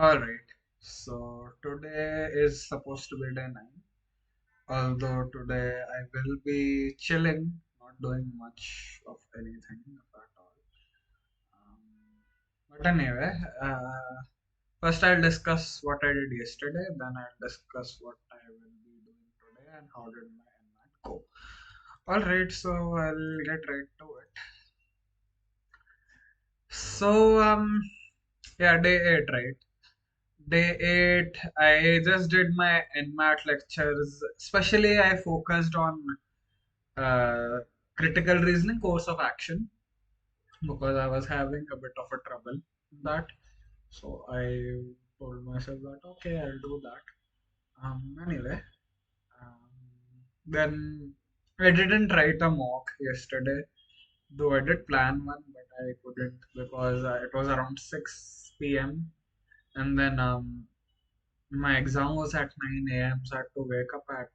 Alright, so today is supposed to be day 9. Although today I will be chilling, not doing much of anything at all. But anyway, first I'll discuss what I did yesterday, then I'll discuss what I will be doing today and how did my NMAT go. Alright, so I'll get right to it. So, yeah, day 8, right? Day 8, I just did my NMAT lectures. Especially, I focused on uh, critical reasoning course of action because I was having a bit of a trouble in that. So I told myself that okay, I'll do that. Anyway, um, then I didn't write a mock yesterday, though I did plan one, but I couldn't because it was around 6 p.m. and then my exam was at 9 a.m. So I had to wake up at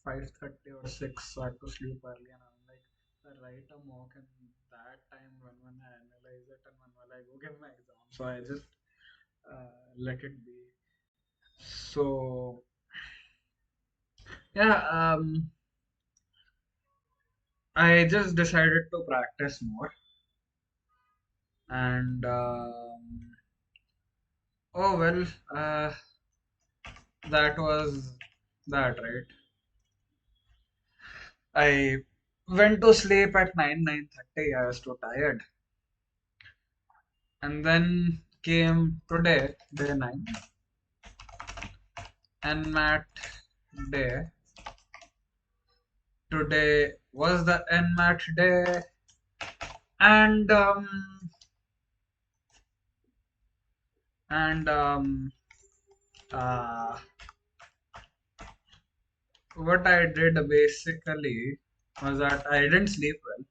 5:30 or 6. So I had to sleep early. And I'm like, I write a mock and that time when I analyze it and when will I go give my exam. So I just let it be. So yeah, I just decided to practice more. And oh well, that was that, right? I went to sleep at 9:30. I was too tired. And then came today, day 9, and Matt day. Today was the NMAT day, and and uh, what I did basically was that I didn't sleep well.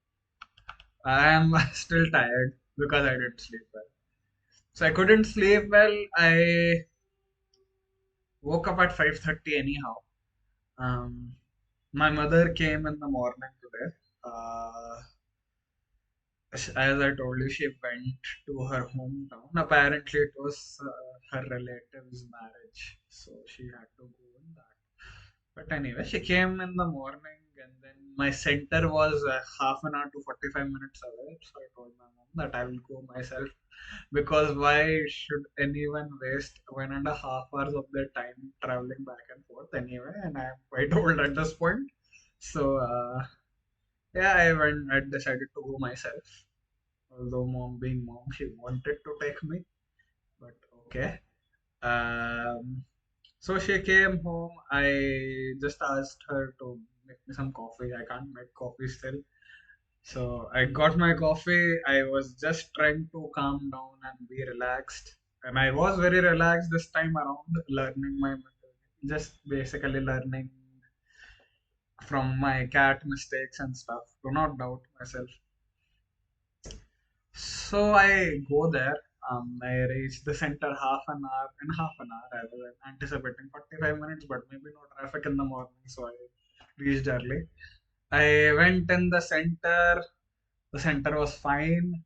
I am still tired because I didn't sleep well. So I couldn't sleep well. I woke up at 5:30 anyhow. Um, my mother came in the morning today. As I told you, she went to her hometown. Apparently, it was her relative's marriage, so she had to go in that. But anyway, she came in the morning, and then my center was half an hour to 45 minutes away. So I told my mom that I will go myself because why should anyone waste 1.5 hours of their time traveling back and forth anyway? And I am quite old at this point. So, yeah, I decided to go myself. Although mom being mom, she wanted to take me, but okay. So she came home. I just asked her to make me some coffee. I can't make coffee still. So I got my coffee. I was just trying to calm down and be relaxed. And I was very relaxed this time around, learning just basically learning from my cat mistakes and stuff. Do not doubt myself. So I go there. I reach the center half an hour. In half an hour, I was anticipating 45 minutes, but maybe no traffic in the morning, so I reached early. I went in the center. The center was fine.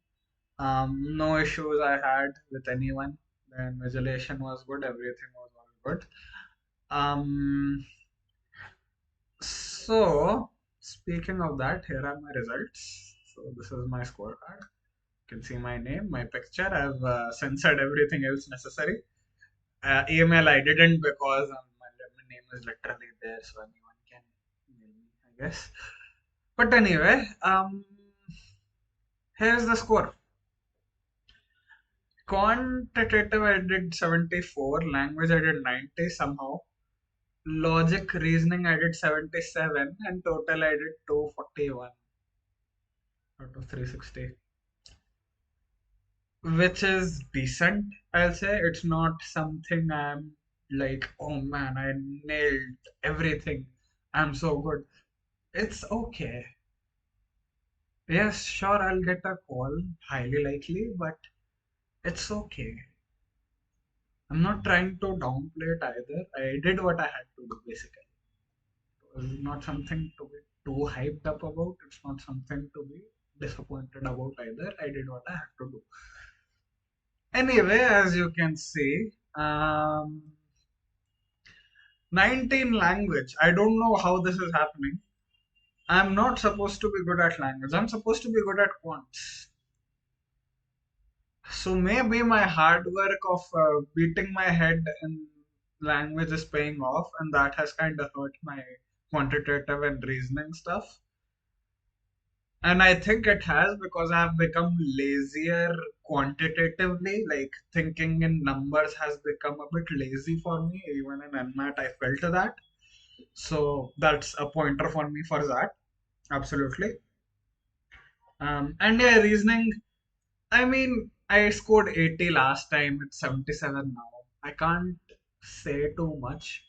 No issues I had with anyone. The invigilation was good. Everything was all good. Um, so speaking of that, here are my results. So this is my scorecard. You can see my name, my picture. I've censored everything else necessary. Email I didn't because my name is literally there, so anyone can email me, I guess. But anyway, here's the score. Quantitative I did 74, language I did 90 somehow. Logic reasoning I did 77, and total I did 241 out of 360. Which is decent, I'll say. It's not something I'm like, oh man, I nailed everything. I'm so good. It's okay. Yes, sure, I'll get a call, highly likely, but it's okay. I'm not trying to downplay it either. I did what I had to do, basically. It was not something to be too hyped up about. It's not something to be disappointed about either. I did what I had to do. Anyway, as you can see, 19 language. I don't know how this is happening. I'm not supposed to be good at language. I'm supposed to be good at quants. So maybe my hard work of beating my head in language is paying off, and that has kind of hurt my quantitative and reasoning stuff. And I think it has because I've become lazier quantitatively. Like thinking in numbers has become a bit lazy for me. Even in NMAT, I felt that. So that's a pointer for me for that. Absolutely. And yeah, reasoning. I mean, I scored 80 last time. It's 77 now. I can't say too much.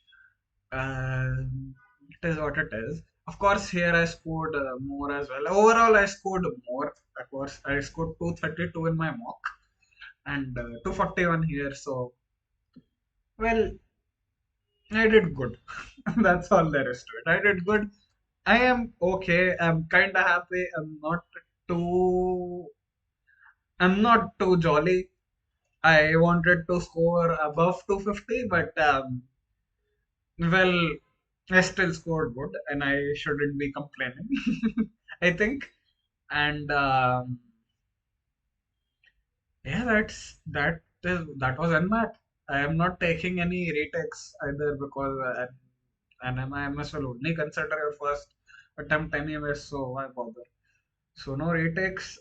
It is what it is. Of course, here I scored more as well. Overall, I scored more. Of course, I scored 232 in my mock and 241 here. So, well, I did good. That's all there is to it. I did good. I am okay. I'm kind of happy. Too. I'm not too jolly. I wanted to score above 250, but well, I still scored good, and I shouldn't be complaining. I think, and yeah, that was NMAT. I am not taking any retakes either because NMIMS will only consider your first attempt anyway, so why bother? So no retakes.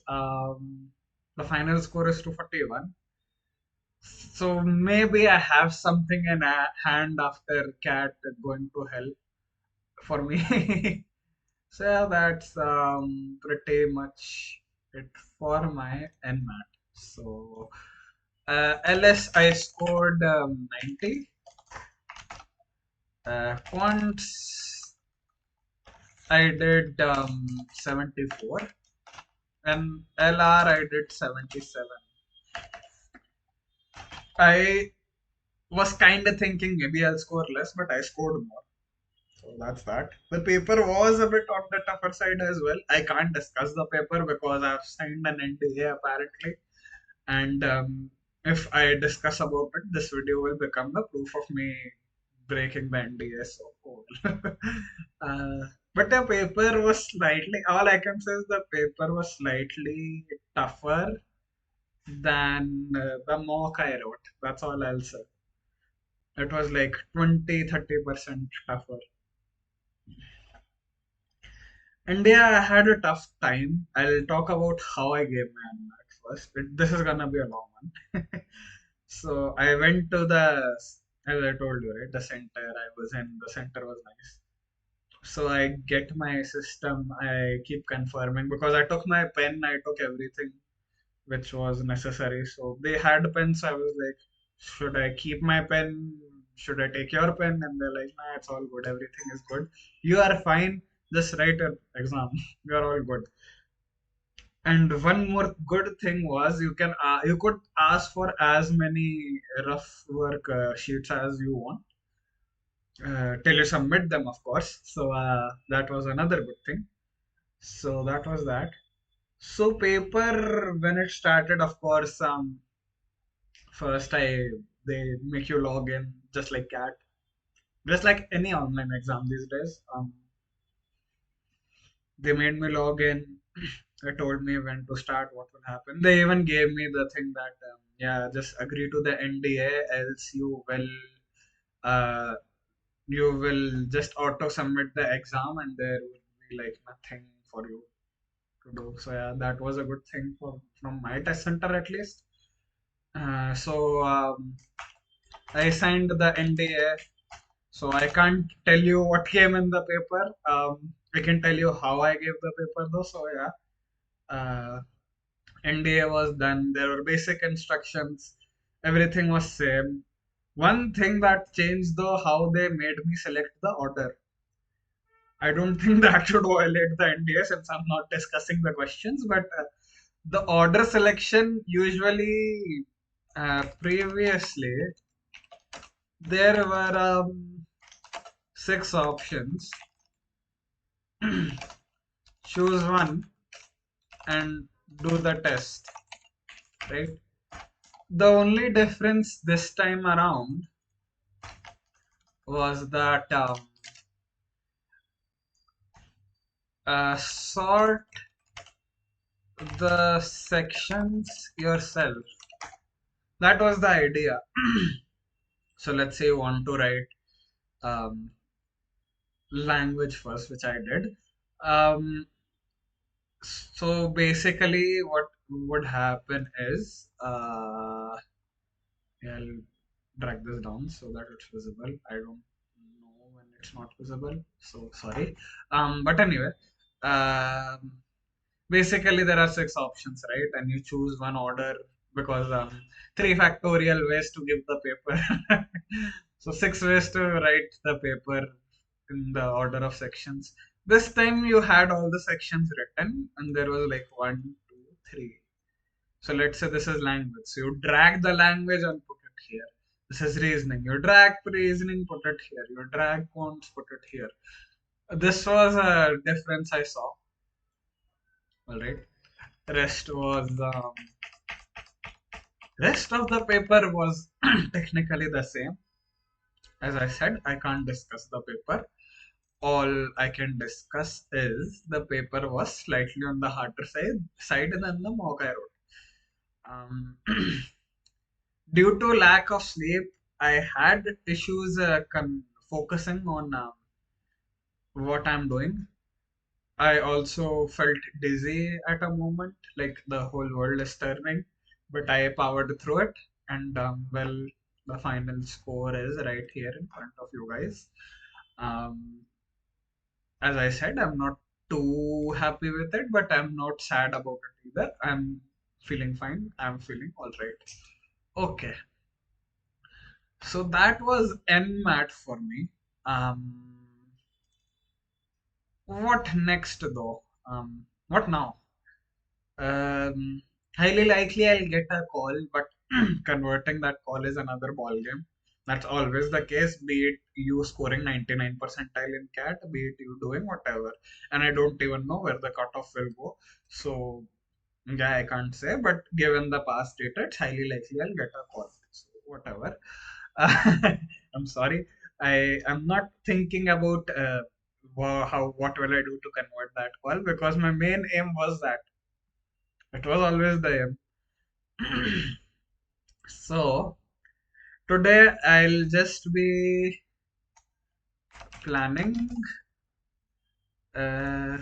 The final score is 241. So maybe I have something in hand after cat going to help for me. So yeah, that's pretty much it for my NMAT. So LS I scored 90. Quants I did 74. And LR I did 77. I was kind of thinking maybe I'll score less, but I scored more. So that's that. The paper was a bit on the tougher side as well. I can't discuss the paper because I've signed an NDA apparently. And if I discuss about it, this video will become the proof of me breaking the NDA. So cool. But the paper was slightly, all I can say is the paper was slightly tougher than the mock I wrote. That's all I'll say. It was like 20-30% tougher. And yeah, I had a tough time. I'll talk about how I gave my NMAT first. This is gonna be a long one. So I went to as I told you, right, the center I was in. The center was nice. So I get my system. I keep confirming because I took my pen. I took everything which was necessary. So they had pens. I was like, should I keep my pen? Should I take your pen? And they're like, nah, it's all good. Everything is good. You are fine. Just write an exam. You are all good. And one more good thing was you could ask for as many rough work sheets as you want till you submit them, of course. So that was another good thing. So that was that. So paper when it started, of course, first they make you log in just like CAT, just like any online exam these days. They made me log in. They told me when to start, what will happen. They even gave me the thing that yeah, just agree to the NDA, else uh, you will just auto submit the exam, and there will be like nothing for you to do. So yeah, that was a good thing from my test center at least. So I signed the NDA. So I can't tell you what came in the paper. I can tell you how I gave the paper though. So yeah, NDA was done. There were basic instructions. Everything was same. One thing that changed though, how they made me select the order. I don't think that should violate the NDA since I'm not discussing the questions. But the order selection usually previously there were six options. Choose one and do the test, right? The only difference this time around was that sort the sections yourself. That was the idea. So let's say you want to write um, language first, which I did. Um, so basically, what would happen is, yeah, I'll drag this down so that it's visible. I don't know when it's not visible, so sorry. But anyway, um, basically there are six options, right? And you choose one order because 3 factorial ways to give the paper. So 6 ways to write the paper in the order of sections. This time you had all the sections written, and there was like one, two, three. So let's say this is language. So you drag the language and put it here. This is reasoning. You drag reasoning, put it here. You drag quants, put it here. This was a difference I saw. All right. Rest was rest of the paper was technically the same. As I said, I can't discuss the paper. All I can discuss is the paper was slightly on the harder side than the mock I wrote. Due to lack of sleep, I had issues focusing on what I'm doing. I also felt dizzy at a moment, like the whole world is turning, but I powered through it, and well, the final score is right here in front of you guys. Um, as I said, I'm not too happy with it, but I'm not sad about it either. I'm feeling fine. I'm feeling all right. Okay, so that was NMAT for me. Um, what next though? What now? Um, highly likely I'll get a call, but converting that call is another ball game. That's always the case, be it you scoring 99 percentile in CAT, be it you doing whatever. And I don't even know where the cutoff will go. So, yeah, I can't say, but given the past data, it's highly likely I'll get a call. So, whatever. I'm sorry. I am not thinking about how what will I do to convert that call because my main aim was that it was always the aim. So today I'll just be planning. Uh,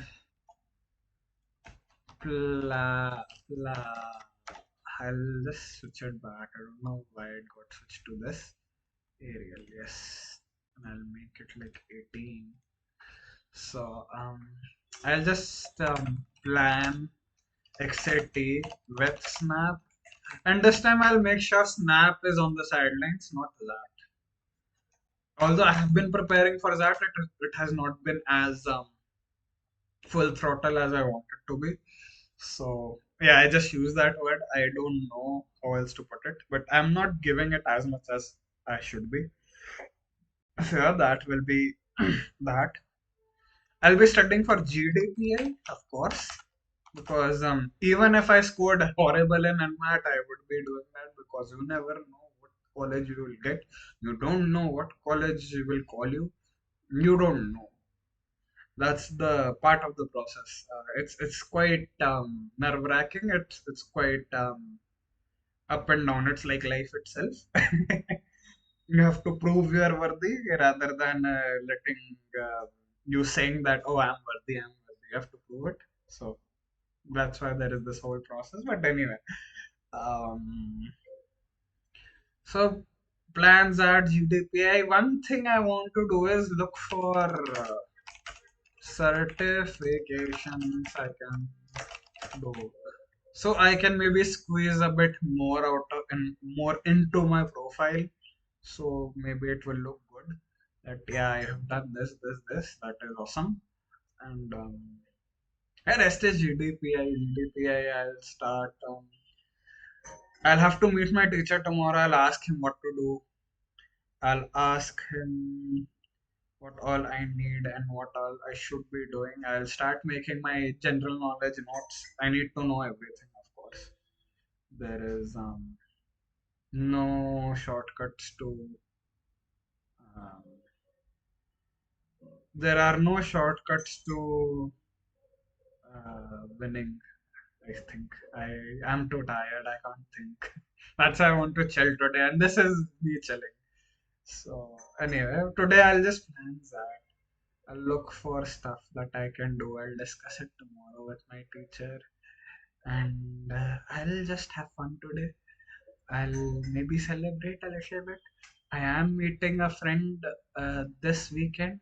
pla. I'll just switch it back. I don't know why it got switched to this. Arial, yes. And I'll make it like 18. So I'll just plan XAT with Snap. And this time I'll make sure Snap is on the sidelines, not that. Although I have been preparing for that, it has not been as full throttle as I want it to be. So yeah, I just use that word. I don't know how else to put it, but I'm not giving it as much as I should be. So yeah, that will be that. I'll be studying for GDPI, of course, because even if I scored horrible in NMAT, I would be doing that because you never know what college you will get. You don't know what college will call you. You don't know. That's the part of the process. It's quite nerve-wracking. It's quite up and down. It's like life itself. You have to prove you are worthy rather than letting you saying that, oh, I'm worthy, I'm worthy. You have to prove it. So that's why there is this whole process. But anyway, um, so plans are GDPI. One thing I want to do is look for certifications I can do. So I can maybe squeeze a bit more out of and more into my profile. So maybe it will look good. That yeah, I have done this. That is awesome. And rest is GDPI. GDPI. I'll start. I'll have to meet my teacher tomorrow. I'll ask him what to do. I'll ask him what all I need and what all I should be doing. I'll start making my general knowledge notes. I need to know everything, of course. There is No shortcuts to. Um, there are no shortcuts to winning. I think I am too tired. I can't think. That's why I want to chill today, and this is me chilling. So anyway, today I'll just plan that. I'll look for stuff that I can do. I'll discuss it tomorrow with my teacher, and I'll just have fun today. I'll maybe celebrate a little bit. I am meeting a friend this weekend,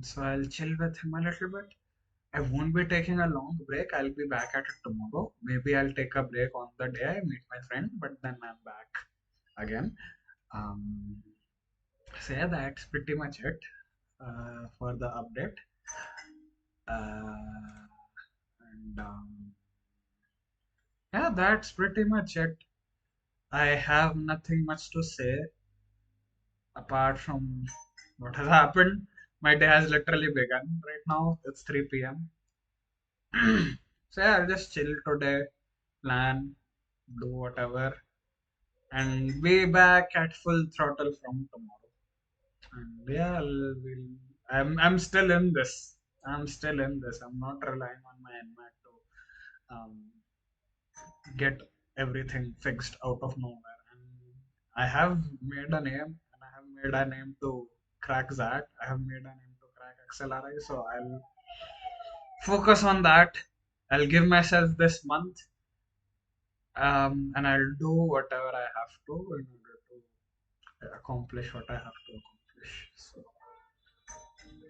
so I'll chill with him a little bit. I won't be taking a long break. I'll be back at it tomorrow. Maybe I'll take a break on the day I meet my friend, but then I'm back again. Um, so yeah, that's pretty much it for the update. And yeah, that's pretty much it. I have nothing much to say apart from what has happened. My day has literally begun right now. It's 3 p.m. So yeah, I'll just chill today, plan, do whatever, and be back at full throttle from tomorrow. And yeah, I'm still in this. I'm still in this. I'm not relying on my NMAT to get everything fixed out of nowhere. And I have made a name, and I have made a name to crack that. I have made a name to crack XLRI, so I'll focus on that. I'll give myself this month, and I'll do whatever I have to in order to accomplish what I have to accomplish. So,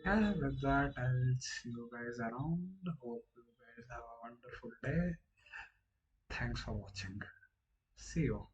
yeah, with that, I'll see you guys around. Hope you guys have a wonderful day. Thanks for watching. See you.